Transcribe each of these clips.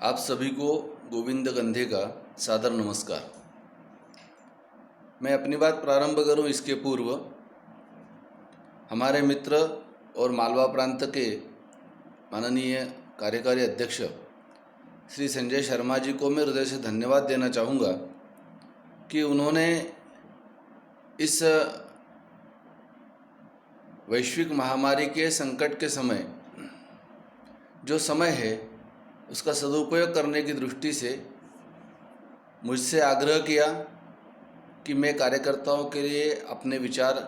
आप सभी को गोविंद गंधे का सादर नमस्कार। मैं अपनी बात प्रारंभ करूं इसके पूर्व हमारे मित्र और मालवा प्रांत के माननीय कार्यकारी अध्यक्ष श्री संजय शर्मा जी को मैं हृदय से धन्यवाद देना चाहूँगा कि उन्होंने इस वैश्विक महामारी के संकट के समय जो समय है उसका सदुपयोग करने की दृष्टि से मुझसे आग्रह किया कि मैं कार्यकर्ताओं के लिए अपने विचार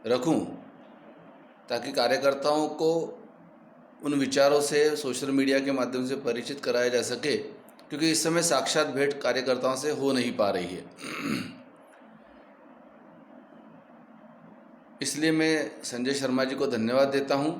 रखूं ताकि कार्यकर्ताओं को उन विचारों से सोशल मीडिया के माध्यम से परिचित कराया जा सके, क्योंकि इस समय साक्षात भेंट कार्यकर्ताओं से हो नहीं पा रही है। इसलिए मैं संजय शर्मा जी को धन्यवाद देता हूं।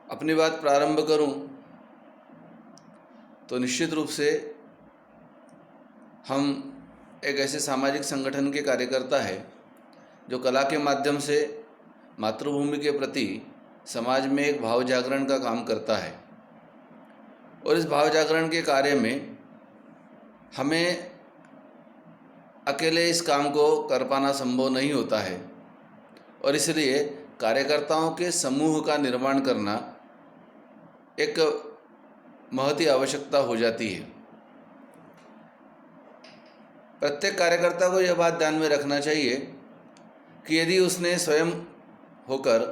अपनी बात प्रारंभ करूं तो निश्चित रूप से हम एक ऐसे सामाजिक संगठन के कार्यकर्ता है जो कला के माध्यम से मातृभूमि के प्रति समाज में एक भाव जागरण का काम करता है, और इस भाव जागरण के कार्य में हमें अकेले इस काम को कर पाना संभव नहीं होता है, और इसलिए कार्यकर्ताओं के समूह का निर्माण करना एक महती आवश्यकता हो जाती है। प्रत्येक कार्यकर्ता को यह बात ध्यान में रखना चाहिए कि यदि उसने स्वयं होकर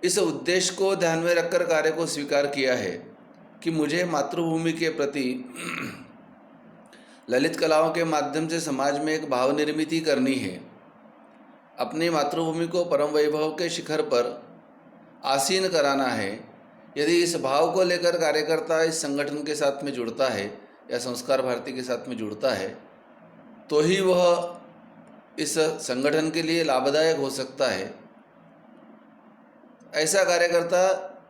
इस उद्देश्य को ध्यान में रखकर कार्य को स्वीकार किया है कि मुझे मातृभूमि के प्रति ललित कलाओं के माध्यम से समाज में एक भाव निर्मिति करनी है, अपनी मातृभूमि को परम वैभव के शिखर पर आसीन कराना है, यदि इस भाव को लेकर कार्यकर्ता इस संगठन के साथ में जुड़ता है या संस्कार भारती के साथ में जुड़ता है तो ही वह इस संगठन के लिए लाभदायक हो सकता है। ऐसा कार्यकर्ता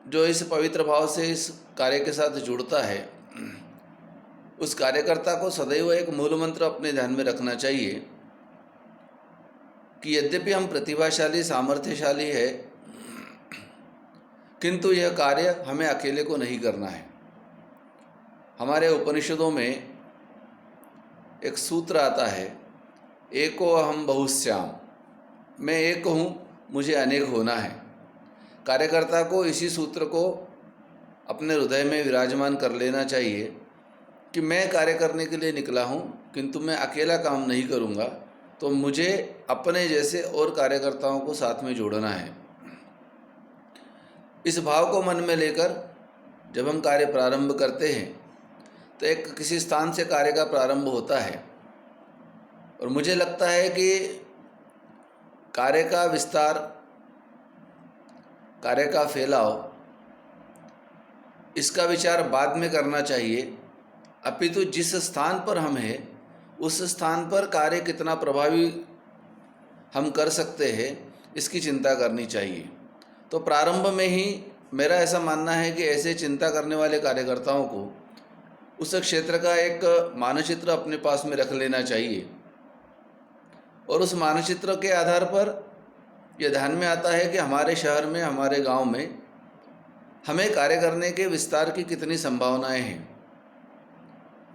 जो इस पवित्र भाव से इस कार्य के साथ जुड़ता है, उस कार्यकर्ता को सदैव एक मूल मंत्र अपने ध्यान में रखना चाहिए कि यद्यपि हम प्रतिभाशाली सामर्थ्यशाली है, किंतु यह कार्य हमें अकेले को नहीं करना है। हमारे उपनिषदों में एक सूत्र आता है, एको अहम बहुश्याम, मैं एक हूँ मुझे अनेक होना है। कार्यकर्ता को इसी सूत्र को अपने हृदय में विराजमान कर लेना चाहिए कि मैं कार्य करने के लिए निकला हूँ, किंतु मैं अकेला काम नहीं करूँगा, तो मुझे अपने जैसे और कार्यकर्ताओं को साथ में जोड़ना है। इस भाव को मन में लेकर जब हम कार्य प्रारंभ करते हैं तो एक किसी स्थान से कार्य का प्रारंभ होता है, और मुझे लगता है कि कार्य का विस्तार, कार्य का फैलाव, इसका विचार बाद में करना चाहिए, अपितु जिस स्थान पर हम हैं उस स्थान पर कार्य कितना प्रभावी हम कर सकते हैं इसकी चिंता करनी चाहिए। तो प्रारंभ में ही मेरा ऐसा मानना है कि ऐसे चिंता करने वाले कार्यकर्ताओं को उस क्षेत्र का एक मानचित्र अपने पास में रख लेना चाहिए, और उस मानचित्र के आधार पर यह ध्यान में आता है कि हमारे शहर में, हमारे गांव में हमें कार्य करने के विस्तार की कितनी संभावनाएं हैं,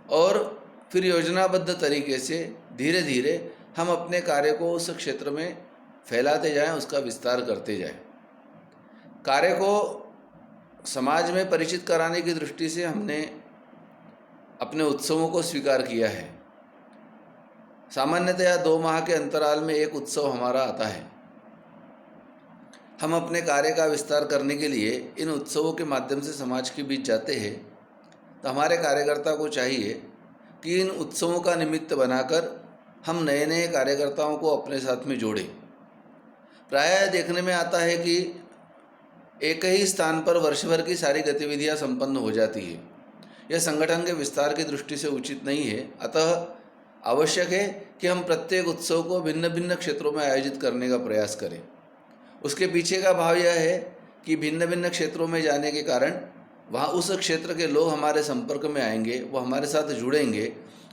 और फिर योजनाबद्ध तरीके से धीरे धीरे हम अपने कार्य को उस क्षेत्र में फैलाते जाएं, उसका विस्तार करते जाएं। कार्य को समाज में परिचित कराने की दृष्टि से हमने अपने उत्सवों को स्वीकार किया है। सामान्यतया 2 माह के अंतराल में एक उत्सव हमारा आता है। हम अपने कार्य का विस्तार करने के लिए इन उत्सवों के माध्यम से समाज के बीच जाते हैं, तो हमारे कार्यकर्ता को चाहिए कि इन उत्सवों का निमित्त बनाकर हम नए नए कार्यकर्ताओं को अपने साथ में जोड़ें। प्रायः देखने में आता है कि एक ही स्थान पर वर्ष भर की सारी गतिविधियां संपन्न हो जाती है। यह संगठन के विस्तार की दृष्टि से उचित नहीं है। अतः आवश्यक है कि हम प्रत्येक उत्सव को भिन्न भिन्न क्षेत्रों में आयोजित करने का प्रयास करें। उसके पीछे का भाव यह है कि भिन्न भिन्न क्षेत्रों में जाने के कारण वहाँ उस क्षेत्र के लोग हमारे संपर्क में आएंगे, वो हमारे साथ जुड़ेंगे,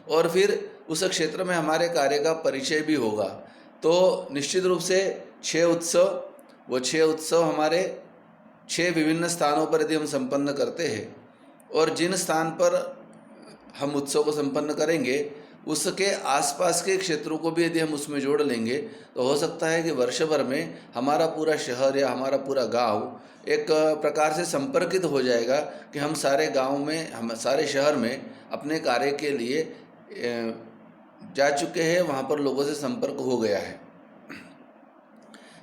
और फिर उस क्षेत्र में हमारे कार्य का परिचय भी होगा। तो निश्चित रूप से 6 उत्सव, वो 6 उत्सव हमारे 6 विभिन्न स्थानों पर यदि हम संपन्न करते हैं और जिन स्थान पर हम उत्सव को संपन्न करेंगे उसके आसपास के क्षेत्रों को भी यदि हम उसमें जोड़ लेंगे तो हो सकता है कि वर्ष भर में हमारा पूरा शहर या हमारा पूरा गांव एक प्रकार से संपर्कित हो जाएगा कि हम सारे गांव में, हम सारे शहर में अपने कार्य के लिए जा चुके हैं, वहाँ पर लोगों से संपर्क हो गया है।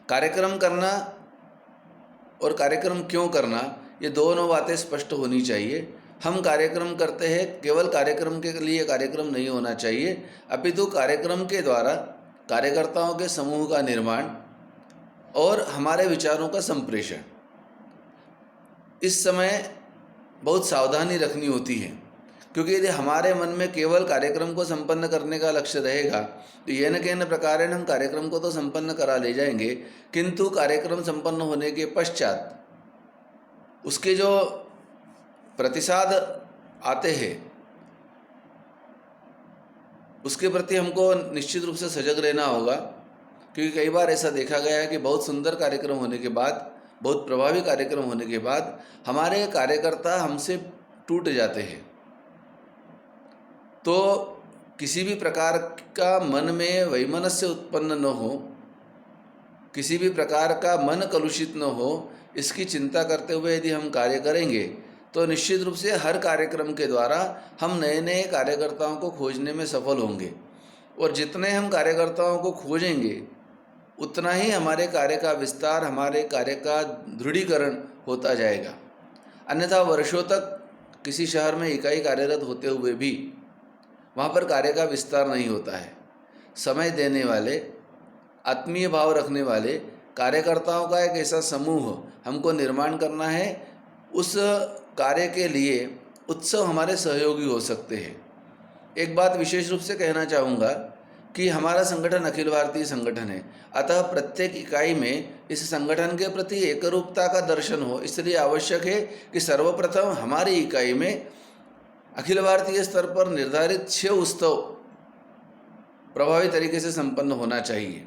कार्यक्रम करना और कार्यक्रम क्यों करना, ये दोनों बातें स्पष्ट होनी चाहिए। हम कार्यक्रम करते हैं, केवल कार्यक्रम के लिए कार्यक्रम नहीं होना चाहिए, अपितु कार्यक्रम के द्वारा कार्यकर्ताओं के समूह का निर्माण और हमारे विचारों का संप्रेषण। इस समय बहुत सावधानी रखनी होती है, क्योंकि यदि हमारे मन में केवल कार्यक्रम को संपन्न करने का लक्ष्य रहेगा तो ये न कहने प्रकार हम कार्यक्रम को तो संपन्न करा ले जाएंगे, किंतु कार्यक्रम संपन्न होने के पश्चात उसके जो प्रतिसाद आते हैं उसके प्रति हमको निश्चित रूप से सजग रहना होगा। क्योंकि कई बार ऐसा देखा गया है कि बहुत सुंदर कार्यक्रम होने के बाद, बहुत प्रभावी कार्यक्रम होने के बाद हमारे कार्यकर्ता हमसे टूट जाते हैं। तो किसी भी प्रकार का मन में वैमनस्य उत्पन्न न हो, किसी भी प्रकार का मन कलुषित न हो, इसकी चिंता करते हुए यदि हम कार्य करेंगे तो निश्चित रूप से हर कार्यक्रम के द्वारा हम नए नए कार्यकर्ताओं को खोजने में सफल होंगे। और जितने हम कार्यकर्ताओं को खोजेंगे उतना ही हमारे कार्य का विस्तार, हमारे कार्य का दृढ़ीकरण होता जाएगा। अन्यथा वर्षों तक किसी शहर में इकाई कार्यरत होते हुए भी वहाँ पर कार्य का विस्तार नहीं होता है। समय देने वाले, आत्मीय भाव रखने वाले कार्यकर्ताओं का एक ऐसा समूह हमको निर्माण करना है। उस कार्य के लिए उत्सव हमारे सहयोगी हो सकते हैं। एक बात विशेष रूप से कहना चाहूँगा कि हमारा संगठन अखिल भारतीय संगठन है, अतः प्रत्येक इकाई में इस संगठन के प्रति एकरूपता का दर्शन हो, इसलिए आवश्यक है कि सर्वप्रथम हमारी इकाई में अखिल भारतीय स्तर पर निर्धारित 6 उत्सव प्रभावी तरीके से संपन्न होना चाहिए।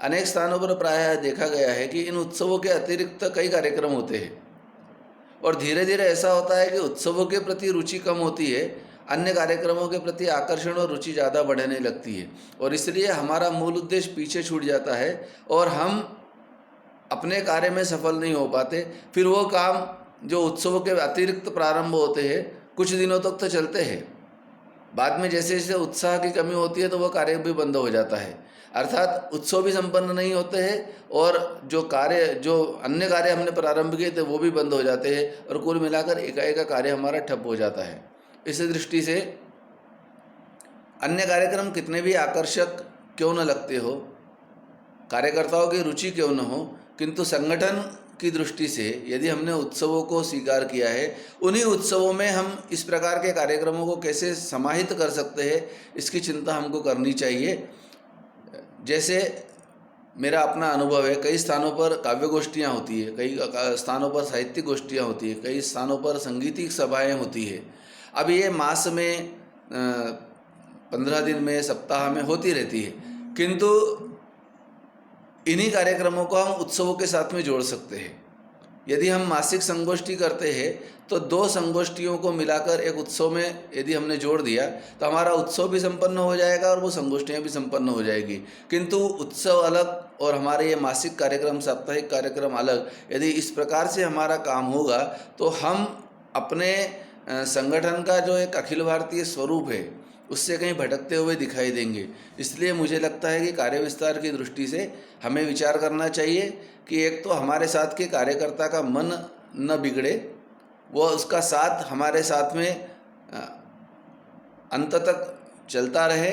अनेक स्थानों पर प्रायः देखा गया है कि इन उत्सवों के अतिरिक्त कई कार्यक्रम होते हैं और धीरे धीरे ऐसा होता है कि उत्सवों के प्रति रुचि कम होती है, अन्य कार्यक्रमों के प्रति आकर्षण और रुचि ज़्यादा बढ़ने लगती है और इसलिए हमारा मूल उद्देश्य पीछे छूट जाता है और हम अपने कार्य में सफल नहीं हो पाते। फिर वो काम जो उत्सवों के अतिरिक्त प्रारंभ होते हैं कुछ दिनों तक तो चलते हैं, बाद में जैसे जैसे उत्साह की कमी होती है तो वह कार्य भी बंद हो जाता है। अर्थात उत्सव भी संपन्न नहीं होते हैं और जो अन्य कार्य हमने प्रारंभ किए थे वो भी बंद हो जाते हैं और कुल मिलाकर इकाई का कार्य हमारा ठप हो जाता है। इस दृष्टि से अन्य कार्यक्रम कितने भी आकर्षक क्यों न लगते हो, कार्यकर्ताओं की रुचि क्यों न हो, किंतु संगठन की दृष्टि से यदि हमने उत्सवों को स्वीकार किया है, उन्हीं उत्सवों में हम इस प्रकार के कार्यक्रमों को कैसे समाहित कर सकते हैं, इसकी चिंता हमको करनी चाहिए। जैसे मेरा अपना अनुभव है, कई स्थानों पर काव्य गोष्ठियाँ होती है, कई स्थानों पर साहित्यिक गोष्ठियाँ होती है, कई स्थानों पर संगीतिक सभाएँ होती है। अब ये मास में 15 दिन में, सप्ताह में होती रहती है, किंतु इन्हीं कार्यक्रमों को हम उत्सवों के साथ में जोड़ सकते हैं। यदि हम मासिक संगोष्ठी करते हैं तो 2 संगोष्ठियों को मिलाकर एक उत्सव में यदि हमने जोड़ दिया तो हमारा उत्सव भी संपन्न हो जाएगा और वो संगोष्ठियाँ भी संपन्न हो जाएगी। किंतु उत्सव अलग और हमारे ये मासिक कार्यक्रम, साप्ताहिक कार्यक्रम अलग, यदि इस प्रकार से हमारा काम होगा तो हम अपने संगठन का जो एक अखिल भारतीय स्वरूप है उससे कहीं भटकते हुए दिखाई देंगे। इसलिए मुझे लगता है कि कार्य विस्तार की दृष्टि से हमें विचार करना चाहिए कि एक तो हमारे साथ के कार्यकर्ता का मन न बिगड़े, वो उसका साथ हमारे साथ में अंत तक चलता रहे।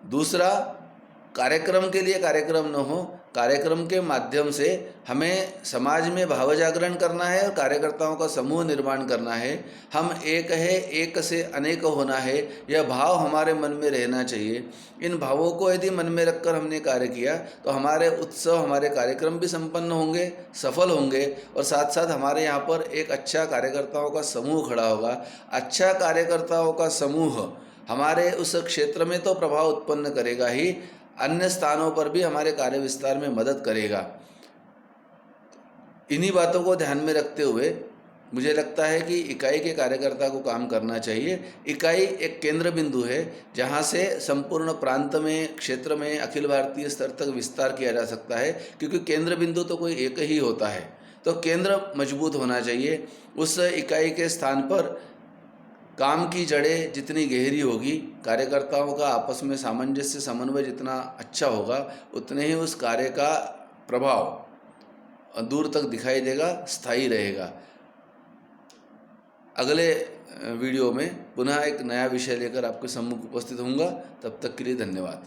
दूसरा, कार्यक्रम के लिए कार्यक्रम न हो, कार्यक्रम के माध्यम से हमें समाज में भाव जागरण करना है और कार्यकर्ताओं का समूह निर्माण करना है। हम एक है, एक से अनेक होना है, यह भाव हमारे मन में रहना चाहिए। इन भावों को यदि मन में रखकर हमने कार्य किया तो हमारे उत्सव, हमारे कार्यक्रम भी संपन्न होंगे, सफल होंगे और साथ साथ हमारे यहाँ पर एक अच्छा कार्यकर्ताओं का समूह खड़ा होगा। अच्छा कार्यकर्ताओं का समूह हमारे उस क्षेत्र में तो प्रभाव उत्पन्न करेगा ही, अन्य स्थानों पर भी हमारे कार्य विस्तार में मदद करेगा। इन्हीं बातों को ध्यान में रखते हुए मुझे लगता है कि इकाई के कार्यकर्ता को काम करना चाहिए। इकाई एक केंद्र बिंदु है जहां से संपूर्ण प्रांत में, क्षेत्र में, अखिल भारतीय स्तर तक विस्तार किया जा सकता है, क्योंकि केंद्र बिंदु तो कोई एक ही होता है। तो केंद्र मजबूत होना चाहिए। उस इकाई के स्थान पर काम की जड़ें जितनी गहरी होगी, कार्यकर्ताओं का आपस में सामंजस्य, समन्वय जितना अच्छा होगा, उतने ही उस कार्य का प्रभाव दूर तक दिखाई देगा, स्थायी रहेगा। अगले वीडियो में पुनः एक नया विषय लेकर आपके सम्मुख उपस्थित होऊंगा। तब तक के लिए धन्यवाद।